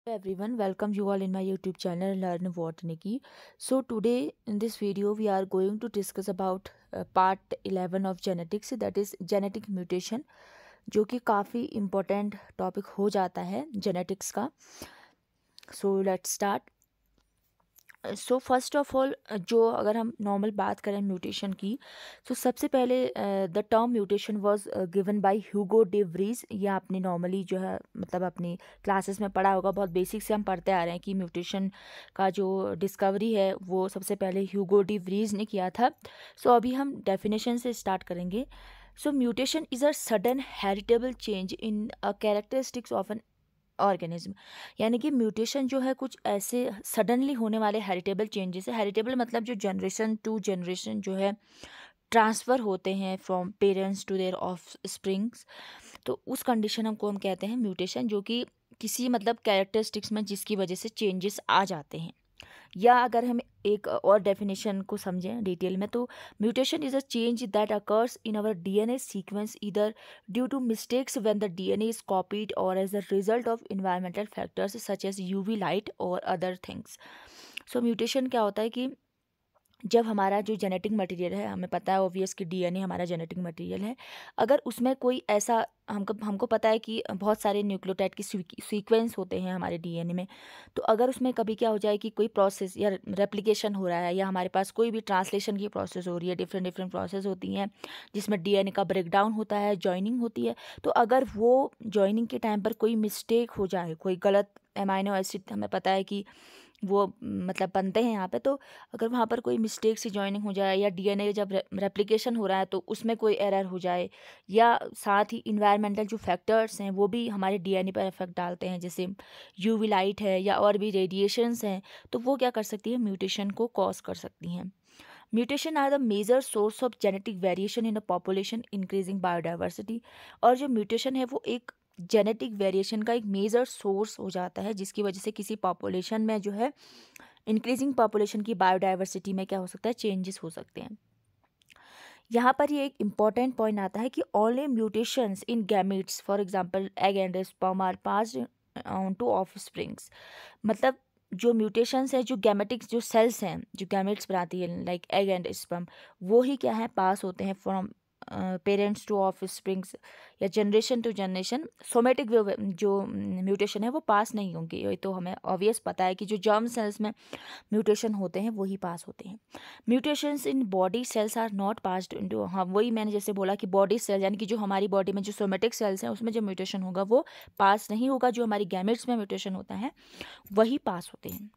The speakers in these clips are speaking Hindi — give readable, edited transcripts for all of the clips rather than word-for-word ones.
Everyone, welcome you all in my YouTube channel Learn Botany. So today in this video we are going to discuss about part 11 of genetics, that is genetic mutation, जो कि काफ़ी important topic हो जाता है genetics का. So let's start. So first of all जो अगर हम नॉर्मल बात करें म्यूटेशन की, तो सबसे पहले the term mutation was given by Hugo day Vries. ये आपने नॉर्मली जो है मतलब अपनी क्लासेस में पढ़ा होगा, बहुत बेसिक से हम पढ़ते आ रहे हैं कि म्यूटेशन का जो डिस्कवरी है वो सबसे पहले ह्यूगो डे व्रीज ने किया था. सो अभी हम डेफिनेशन से स्टार्ट करेंगे. So mutation is a sudden heritable change in a characteristics of an organism. यानी कि म्यूटेशन जो है कुछ ऐसे सडनली होने वाले हेरिटेबल चेंजेस है. हेरिटेबल मतलब जो जनरेशन टू जनरेशन जो है ट्रांसफ़र होते हैं from parents to their offsprings, तो उस कंडीशन हम कहते हैं म्यूटेशन, जो कि किसी मतलब कैरेक्टरिस्टिक्स में जिसकी वजह से चेंजेस आ जाते हैं. या अगर हम एक और डेफिनेशन को समझें डिटेल में, तो mutation is a change that occurs in our DNA sequence either due to mistakes when the DNA is copied और as a result of environmental factors such as UV light और अदर थिंग्स. सो म्यूटेशन क्या होता है कि जब हमारा जो जेनेटिक मटेरियल है, हमें पता है ऑब्वियस कि डीएनए हमारा जेनेटिक मटेरियल है, अगर उसमें कोई ऐसा हमको हमको पता है कि बहुत सारे न्यूक्लियोटाइड की सीक्वेंस होते हैं हमारे डीएनए में, तो अगर उसमें कभी क्या हो जाए कि कोई प्रोसेस या रेप्लिकेशन हो रहा है या हमारे पास कोई भी ट्रांसलेशन की प्रोसेस हो रही है, डिफरेंट डिफरेंट प्रोसेस होती हैं जिसमें डीएनए का ब्रेकडाउन होता है, जॉइनिंग होती है, तो अगर वो जॉइनिंग के टाइम पर कोई मिस्टेक हो जाए, कोई गलत एमाइनो एसिड हमें पता है कि वो मतलब बनते हैं यहाँ पे, तो अगर वहाँ पर कोई मिस्टेक से जॉइनिंग हो जाए या डीएनए जब रेप्लिकेशन हो रहा है तो उसमें कोई एरर हो जाए, या साथ ही इन्वायरमेंटल जो फैक्टर्स हैं वो भी हमारे डीएनए पर इफेक्ट डालते हैं, जैसे यूवी लाइट है या और भी रेडिएशंस हैं, तो वो क्या कर सकती है, म्यूटेशन को कॉज कर सकती हैं. Mutation are the major source of genetic variation in a population increasing biodiversity. और जो म्यूटेशन है वो एक जेनेटिक वेरिएशन का एक मेजर सोर्स हो जाता है, जिसकी वजह से किसी पॉपुलेशन में जो है इंक्रीजिंग पॉपुलेशन की बायोडाइवर्सिटी में क्या हो सकता है, चेंजेस हो सकते हैं. यहाँ पर ये एक इम्पॉर्टेंट पॉइंट आता है कि only mutations in gametes for example egg and sperm are passed on to offsprings. मतलब जो म्यूटेशंस है, जो गैमेटिक्स जो सेल्स हैं जो गैमेट्स बनाती है लाइक एग एंड स्पर्म, वो ही क्या है, पास होते हैं from parents two of springs या जनरेशन टू जनरेशन. सोमेटिक जो म्यूटेशन है वो पास नहीं होंगे, ये तो हमें ऑब्वियस पता है कि जो जर्म सेल्स में म्यूटेशन होते हैं वही पास होते हैं. Mutations in body cells are not passed into, हाँ वही मैंने जैसे बोला कि बॉडी सेल यानी कि जो हमारी बॉडी में जो सोमेटिक सेल्स हैं उसमें जो म्यूटेशन होगा वो पास नहीं होगा, जो हमारी गैमेट्स में म्यूटेशन होता है वही पास होते हैं.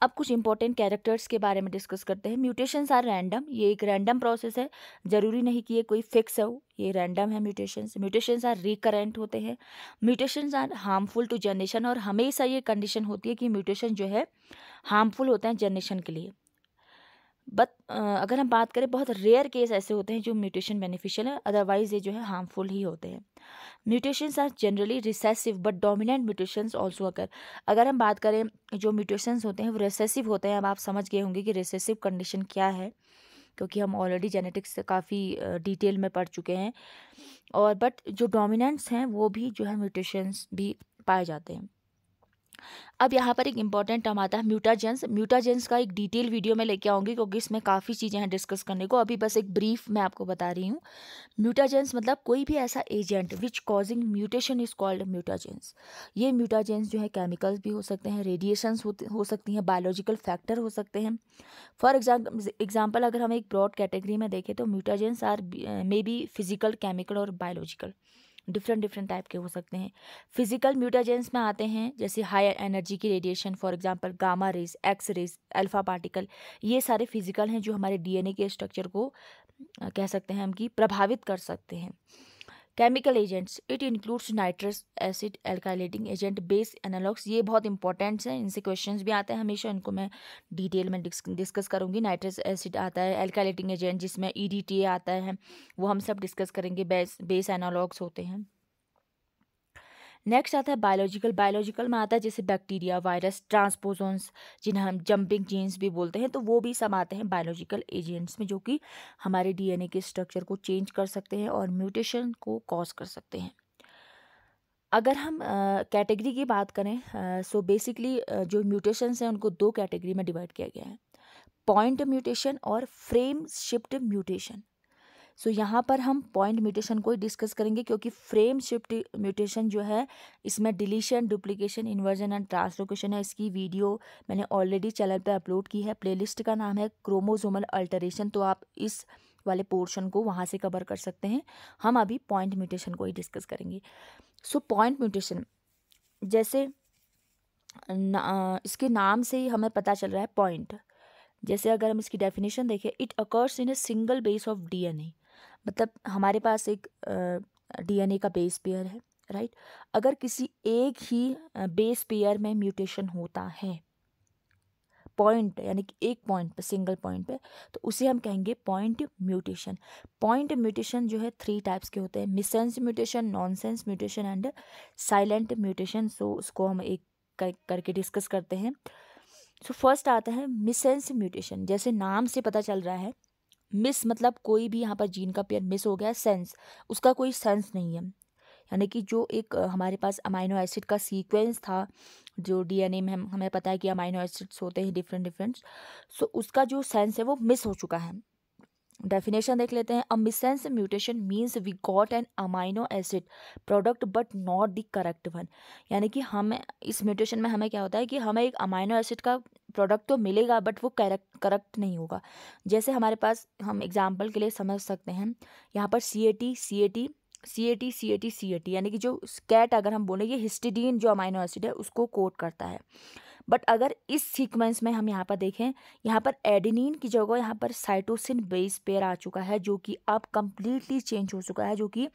अब कुछ इंपॉर्टेंट कैरेक्टर्स के बारे में डिस्कस करते हैं. म्यूटेशंस आर रैंडम, ये एक रैंडम प्रोसेस है, ज़रूरी नहीं कि ये कोई फिक्स हो, ये रैंडम है. म्यूटेशंस आर रिकरेंट होते हैं. Mutations are harmful to generation, और हमेशा ये कंडीशन होती है कि म्यूटेशन जो है हार्मफुल होता है जनरेशन के लिए. बट अगर हम बात करें, बहुत रेयर केस ऐसे होते हैं जो म्यूटेशन बेनिफिशियल है, अदरवाइज ये जो है हार्मफुल ही होते हैं. Mutations are generally recessive but dominant mutations also अगर अगर हम बात करें, जो म्यूटेशंस होते हैं वो रिसेसिव होते हैं. अब आप समझ गए होंगे कि रिसेसिव कंडीशन क्या है, क्योंकि हम ऑलरेडी जेनेटिक्स से काफ़ी डिटेल में पढ़ चुके हैं. और बट जो डोमिनेंट्स हैं वो भी जो है म्यूटेशंस भी पाए जाते हैं. अब यहाँ पर एक इंपॉर्टेंट टर्म आता है म्यूटाजेंस. म्यूटाजेंस का एक डिटेल वीडियो में लेके आऊँगी, क्योंकि इसमें काफ़ी चीज़ें हैं डिस्कस करने को. अभी बस एक ब्रीफ मैं आपको बता रही हूँ. म्यूटाजेंस मतलब कोई भी ऐसा agent which causing mutation is called mutagens. ये म्यूटाजेंस जो है केमिकल्स भी हो सकते हैं, रेडिएशंस हो सकती हैं, बायोलॉजिकल फैक्टर हो सकते हैं. फॉर एग्जाम्पल अगर हम एक ब्रॉड कैटेगरी में देखें तो mutagens are may be physical, chemical और बायोलॉजिकल, डिफरेंट डिफरेंट टाइप के हो सकते हैं. फिजिकल म्यूटाजेंस में आते हैं जैसे हाई एनर्जी की radiation, for example gamma rays, X rays, alpha particle. ये सारे फिजिकल हैं जो हमारे डीएनए के स्ट्रक्चर को कह सकते हैं हम कि प्रभावित कर सकते हैं. Chemical agents, it includes nitrous acid, alkylating agent, base analogues. ये बहुत इंपॉर्टेंट्स हैं, इनसे क्वेश्चंस भी आते हैं हमेशा, इनको मैं डिटेल में डिस्कस करूंगी. नाइट्रस एसिड आता है, एल्काइलेटिंग एजेंट जिसमें ईडीटीए आता है, वो हम सब डिस्कस करेंगे. बेस एनालॉग्स होते हैं. नेक्स्ट आता है बायोलॉजिकल. बायोलॉजिकल में आता है जैसे बैक्टीरिया, वायरस, ट्रांसपोजोन्स जिन्हें हम जंपिंग जीन्स भी बोलते हैं, तो वो भी सब आते हैं बायोलॉजिकल एजेंट्स में, जो कि हमारे डीएनए के स्ट्रक्चर को चेंज कर सकते हैं और म्यूटेशन को कॉज कर सकते हैं. अगर हम कैटेगरी की बात करें, सो बेसिकली जो म्यूटेशंस हैं उनको दो कैटेगरी में डिवाइड किया गया है, पॉइंट म्यूटेशन और फ्रेम शिफ्ट म्यूटेशन। सो यहाँ पर हम पॉइंट म्यूटेशन को ही डिस्कस करेंगे, क्योंकि फ्रेम शिफ्ट म्यूटेशन जो है इसमें deletion, duplication, inversion and translocation है। इसकी वीडियो मैंने ऑलरेडी चैनल पे अपलोड की है, प्लेलिस्ट का नाम है क्रोमोसोमल अल्टरेशन, तो आप इस वाले पोर्शन को वहाँ से कवर कर सकते हैं। हम अभी पॉइंट म्यूटेशन को ही डिस्कस करेंगे। सो पॉइंट म्यूटेशन, जैसे इसके नाम से ही हमें पता चल रहा है पॉइंट। जैसे अगर हम इसकी डेफिनेशन देखें, it occurs in a single base of DNA, मतलब हमारे पास एक डीएनए का बेस पेयर है, राइट। अगर किसी एक ही बेस पेयर में म्यूटेशन होता है पॉइंट, यानी कि एक पॉइंट पे, सिंगल पॉइंट पे, तो उसे हम कहेंगे पॉइंट म्यूटेशन। पॉइंट म्यूटेशन जो है 3 टाइप्स के होते हैं, missense mutation, nonsense mutation and silent mutation. So उसको हम एक करके डिस्कस करते हैं। सो फर्स्ट आता है मिससेंस म्यूटेशन। जैसे नाम से पता चल रहा है, मिस मतलब कोई भी यहाँ पर जीन का पेयर मिस हो गया, सेंस उसका कोई सेंस नहीं है, यानी कि जो एक हमारे पास अमाइनो एसिड का सीक्वेंस था, जो डीएनए में हमें पता है कि अमाइनो एसिड्स होते हैं डिफरेंट, सो उसका जो सेंस है वो मिस हो चुका है। डेफिनेशन देख लेते हैं। A missense mutation means we got an amino acid product but not the correct one, यानी कि हमें इस म्यूटेशन में हमें क्या होता है कि हमें एक अमाइनो एसिड का प्रोडक्ट तो मिलेगा बट वो करेक्ट नहीं होगा। जैसे हमारे पास, हम एग्जाम्पल के लिए समझ सकते हैं, यहाँ पर CAT यानी कि जो कैट अगर हम बोले, ये हिस्टिडीन जो अमाइनो एसिड है उसको कोड करता है। बट अगर इस सीक्वेंस में हम यहाँ पर देखें, यहाँ पर एडेनिन की जगह यहाँ पर साइटोसिन बेस पेयर आ चुका है, जो कि अब कंप्लीटली चेंज हो चुका है, जो कि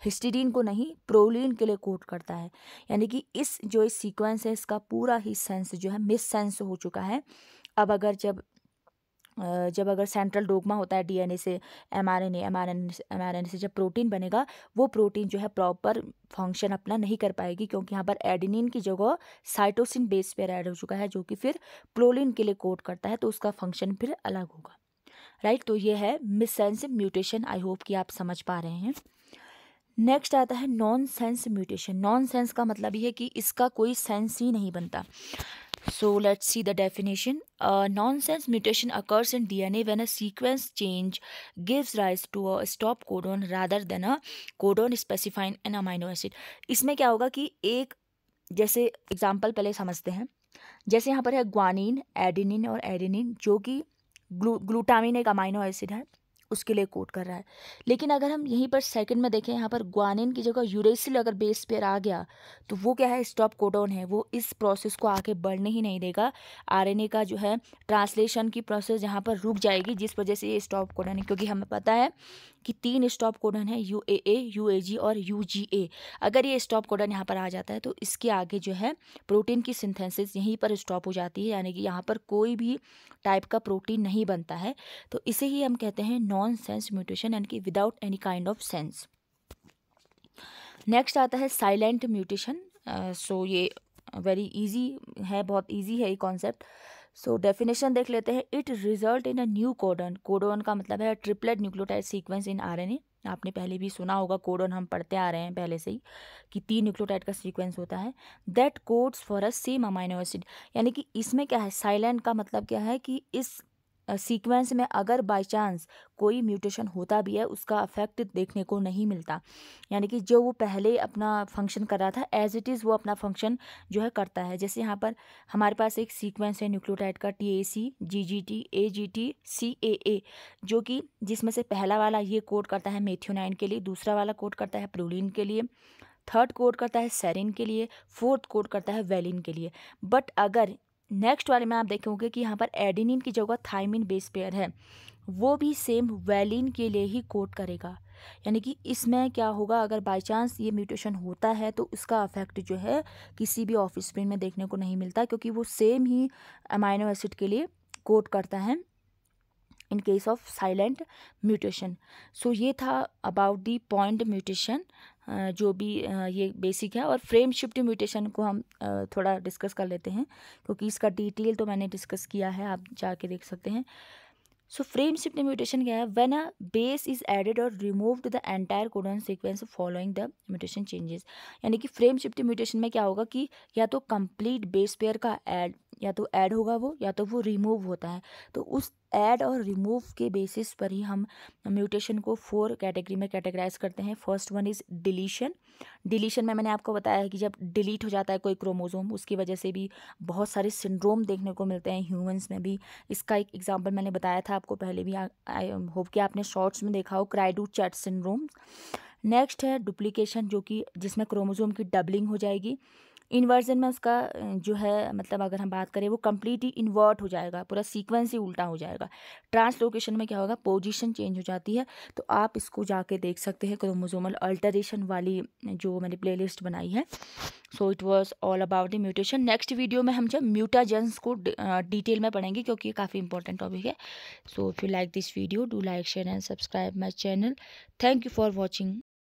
हिस्टिडीन को नहीं प्रोलीन के लिए कोड करता है। यानी कि इस सीक्वेंस है इसका पूरा ही सेंस जो है मिस सेंस हो चुका है। अब अगर जब अगर सेंट्रल डोग्मा होता है डीएनए से एमआरएनए से जब प्रोटीन बनेगा, वो प्रोटीन जो है प्रॉपर फंक्शन अपना नहीं कर पाएगी, क्योंकि यहाँ पर एडेनिन की जगह साइटोसिन बेस पेयर ऐड हो चुका है, जो कि फिर प्रोलीन के लिए कोड करता है, तो उसका फंक्शन फिर अलग होगा, राइट। तो ये है मिससेंस म्यूटेशन। आई होप कि आप समझ पा रहे हैं। नेक्स्ट आता है non sense mutation. Non sense का मतलब ये है कि इसका कोई सेंस ही नहीं बनता। So let's see the definition. Nonsense mutation occurs in DNA when a sequence change gives rise to a stop codon rather than a codon specifying an amino acid. इसमें क्या होगा कि एक, जैसे एग्जाम्पल पहले समझते हैं, जैसे यहाँ पर है ग्वानिन, एडेनिन और एडेनिन, जो कि ग्लूटामिन एक अमाइनो एसिड है, उसके लिए कोड कर रहा है। लेकिन अगर हम यहीं पर सेकंड में देखें, यहाँ पर ग्वानिन की जगह यूरेसिल अगर बेस पेयर आ गया, तो वो क्या है, स्टॉप कोडॉन है, वो इस प्रोसेस को आगे बढ़ने ही नहीं देगा। आरएनए का जो है ट्रांसलेशन की प्रोसेस यहाँ पर रुक जाएगी, जिस वजह से ये स्टॉप कोडॉन है, क्योंकि हमें पता है कि 3 स्टॉप कोडॉन है, UAA, UAG और UGA। अगर ये स्टॉप कोडॉन यहाँ पर आ जाता है तो इसके आगे जो है प्रोटीन की सिंथेसिस यहीं पर स्टॉप हो जाती है, यानी कि यहाँ पर कोई भी टाइप का प्रोटीन नहीं बनता है। तो इसे ही हम कहते हैं नॉन सेंस म्यूटेशन, यानी कि without any kind of sense. Next आता है साइलेंट म्यूटेशन। सो ये वेरी इजी है, बहुत इजी है ये कॉन्सेप्ट। सो डेफिनेशन देख लेते हैं। It result in a new codon. Codon का मतलब है triplet nucleotide sequence in RNA. आपने पहले भी सुना होगा, कोडन हम पढ़ते आ रहे हैं पहले से ही कि 3 न्यूक्लियोटाइड का सीक्वेंस होता है, that codes for a same amino acid. यानी कि इसमें क्या है, साइलेंट का मतलब क्या है कि इस सीक्वेंस में अगर बाय चांस कोई म्यूटेशन होता भी है, उसका इफेक्ट देखने को नहीं मिलता, यानी कि जो वो पहले अपना फंक्शन कर रहा था एज इट इज़ वो अपना फंक्शन जो है करता है। जैसे यहाँ पर हमारे पास एक सीक्वेंस है न्यूक्लियोटाइड का TAC, GGT, AGT, CAA, जो कि जिसमें से पहला वाला ये कोड करता है मेथियोनाइन के लिए, दूसरा वाला कोड करता है प्रोलीन के लिए, थर्ड कोड करता है सेरिन के लिए, फोर्थ कोड करता है वेलिन के लिए। बट अगर नेक्स्ट वाले में आप देखेंगे कि यहाँ पर एडेनिन की जगह थाइमिन बेस पेयर है, वो भी सेम वेलिन के लिए ही कोड करेगा। यानी कि इसमें क्या होगा, अगर बाय चांस ये म्यूटेशन होता है तो उसका इफेक्ट जो है किसी भी ऑफस्प्रिंग में देखने को नहीं मिलता, क्योंकि वो सेम ही अमाइनो एसिड के लिए कोड करता है in case of silent mutation. So ये था अबाउट दी पॉइंट म्यूटेशन, जो भी ये बेसिक है। और फ्रेम शिफ्ट म्यूटेशन को हम थोड़ा डिस्कस कर लेते हैं, क्योंकि इसका डिटेल तो मैंने डिस्कस किया है, आप जाके देख सकते हैं। सो फ्रेम शिफ्ट म्यूटेशन क्या है? When a base is added और removed the entire codon sequence following the mutation changes. यानी कि फ्रेम शिफ्ट म्यूटेशन में क्या होगा कि या तो कंप्लीट बेस पेयर का ऐड, या तो ऐड होगा वो, या तो वो रिमूव होता है। तो उस ऐड और रिमूव के बेसिस पर ही हम म्यूटेशन को 4 कैटेगरी में कैटेगराइज करते हैं। First one is deletion. Deletion में मैंने आपको बताया है कि जब डिलीट हो जाता है कोई क्रोमोसोम, उसकी वजह से भी बहुत सारे सिंड्रोम देखने को मिलते हैं, ह्यूमंस में भी। इसका एक एग्जांपल मैंने बताया था आपको पहले भी, आई होप कि आपने शॉर्ट्स में देखा हो, क्राइडू-चैट सिंड्रोम। नेक्स्ट है डुप्लीकेशन, जो कि जिसमें क्रोमोसोम की डबलिंग हो जाएगी। इन्वर्जन में उसका जो है मतलब अगर हम बात करें वो कंप्लीट ही इन्वर्ट हो जाएगा, पूरा सीक्वेंस ही उल्टा हो जाएगा। ट्रांसलोकेशन में क्या होगा? पोजीशन चेंज हो जाती है। तो आप इसको जाके देख सकते हैं क्रोमोसोमल अल्टरेशन वाली जो मैंने प्लेलिस्ट बनाई है। So it was all about the mutation. Next video में हम जब म्यूटाजेंस को डिटेल में पढ़ेंगे, क्योंकि ये काफ़ी इंपॉर्टेंट टॉपिक है। So if you like this video, do like, share and subscribe my channel. Thank you for watching.